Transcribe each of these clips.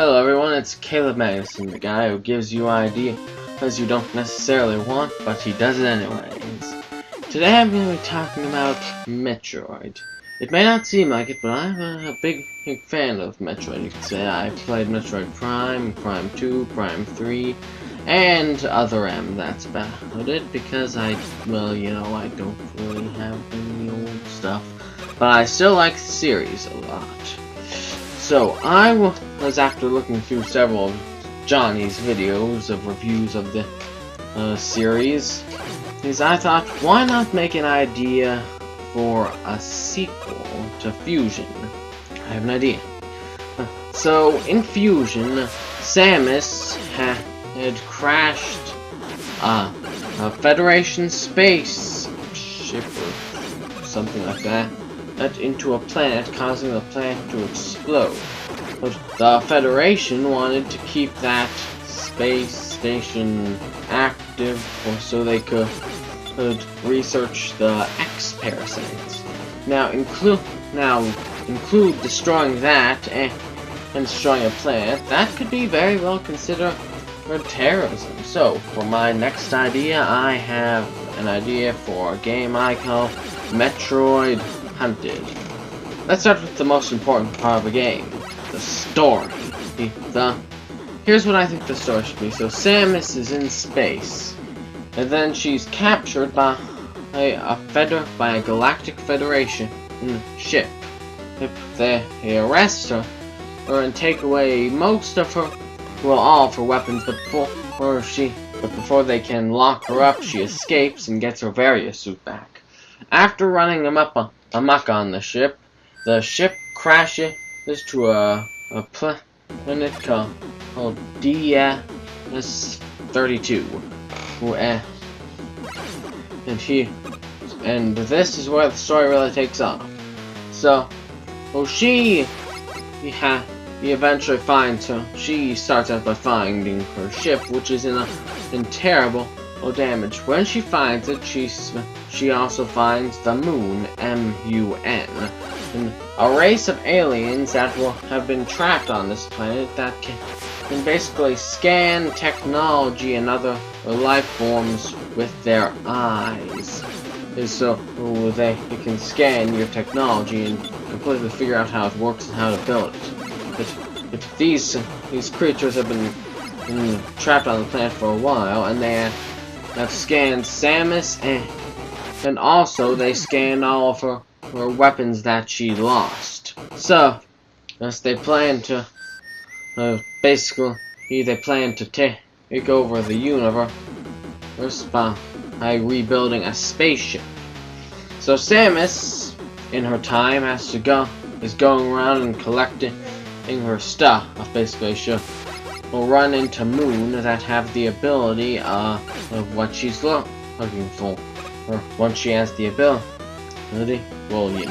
Hello everyone, it's Caleb Madison, the guy who gives you ideas you don't necessarily want, but he does it anyways. Today I'm going to be talking about Metroid. It may not seem like it, but I'm a big fan of Metroid. You could say I played Metroid Prime, Prime 2, Prime 3, and other M. That's about it, because I don't really have any old stuff. But I still like the series a lot. So, I was after looking through several of Johnny's videos of reviews of the series, is I thought, why not make an idea for a sequel to Fusion? I have an idea. So, in Fusion, Samus had crashed a Federation space ship or something like that into a planet, causing the planet to explode. But the Federation wanted to keep that space station active so they could research the X parasites. Now include destroying that and destroying a planet. That could be very well considered terrorism. So for my next idea, I have an idea for a game I call Metroid Hunted. Let's start with the most important part of a game, the story. Here's what I think the story should be. So Samus is in space, and then she's captured by a Galactic Federation ship. They arrest her and take away most of her, well, all of her weapons, but before they can lock her up, she escapes and gets her Varia suit back. After running amok on the ship crashes to a planet called DS-32. And this is where the story really takes off. So, she eventually finds her. She starts out by finding her ship, which is in terrible damage. When she finds it, she also finds the moon, M-U-N, a race of aliens that have been trapped on this planet that can basically scan technology and other life forms with their eyes. So they can scan your technology and completely figure out how it works and how to build it. But these creatures have been trapped on the planet for a while, and they have scanned Samus, and also they scanned all of her weapons that she lost. So, as they plan to take over the universe by rebuilding a spaceship. So Samus, in her time, is going around and collecting her stuff. Basically, she'll run into moon that have the ability of what she's looking for. Or once she has the ability, well, the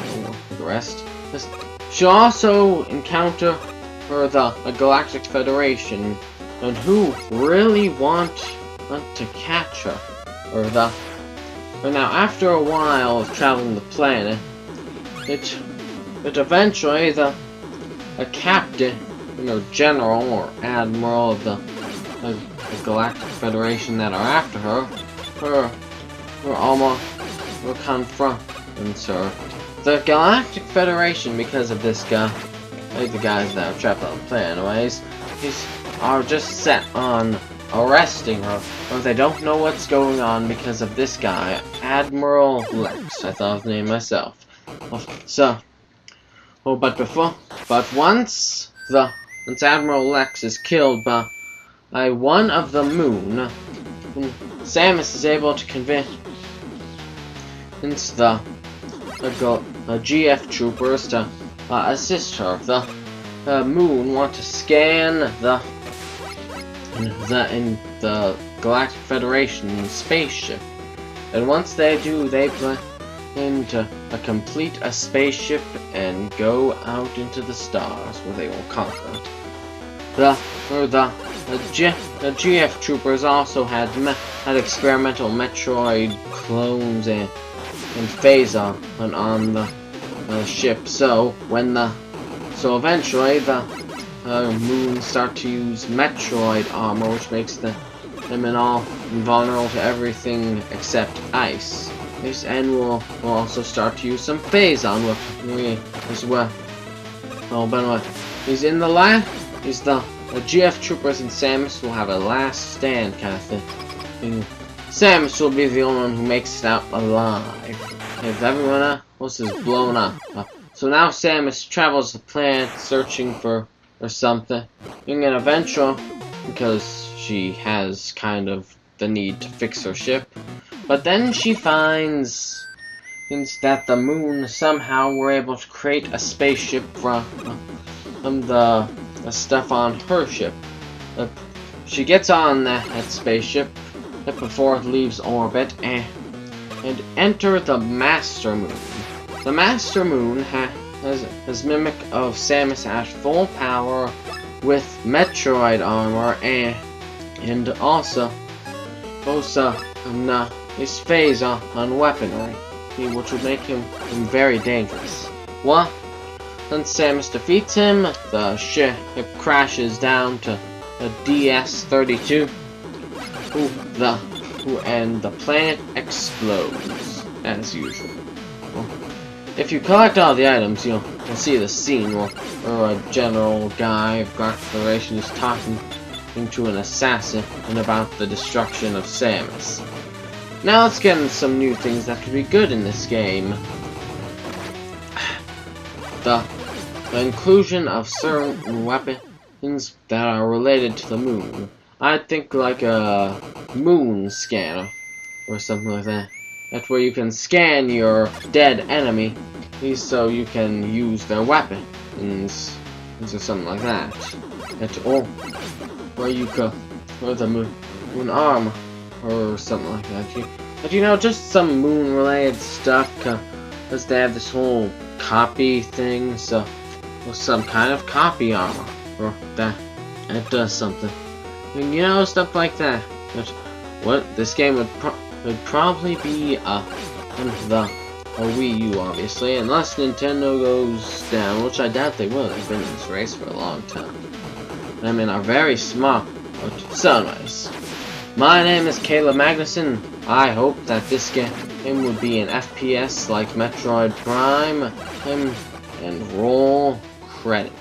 rest. She'll also encounter the Galactic Federation, and who really want to catch her. Now, after a while of traveling the planet, it eventually a captain, general or admiral of the Galactic Federation that are after her, confronts her. The Galactic Federation, because of this guy, the guys that are trapped on the planet anyways, are just set on arresting her, or they don't know what's going on because of this guy, Admiral Lex. I thought of the name myself. But once Admiral Lex is killed by one of the moon, Samus is able to convince the GF troopers to assist her. The moon want to scan the Galactic Federation spaceship, and once they do, they plan to complete a spaceship and go out into the stars where they will conquer it. The GF troopers also had experimental Metroid clones and phase on the ship. So eventually the Moon start to use Metroid armor, which makes them and all invulnerable to everything except ice. And we'll also start to use some phase on weaponry as well. Oh, by the way, he's the GF troopers and Samus will have a last stand kind of thing. Samus will be the only one who makes it out alive. If everyone else is blown up. So now Samus travels the planet searching for something. And eventually, because she has kind of the need to fix her ship, but then she finds that the moon somehow were able to create a spaceship from the stuff on her ship. She gets on that spaceship before it leaves orbit and enter the Master Moon. The Master Moon has mimic of Samus at full power with Metroid armor and also his phase on weaponry, which would make him very dangerous. Well, once Samus defeats him, the ship crashes down to the DS-32, and the planet explodes as usual. If you collect all the items, you'll see the scene where a general guy of Guard Federation is talking to an assassin and about the destruction of Samus. Now let's get into some new things that could be good in this game. The inclusion of certain weapons that are related to the moon. I think like a moon scanner or something like that. That's where you can scan your dead enemy so you can use their weapons or something like that. Or the moon arm or something like that. But you know, just some moon related stuff, because they have this whole copy thing, so or some kind of copy armor or that does something. And you know, stuff like that. But what this game would probably be a Wii U, obviously, unless Nintendo goes down, which I doubt they will. They've been in this race for a long time. I mean, are very smart. So anyways, my name is Caleb Magnuson. I hope that this game would be an FPS like Metroid Prime, and roll credits.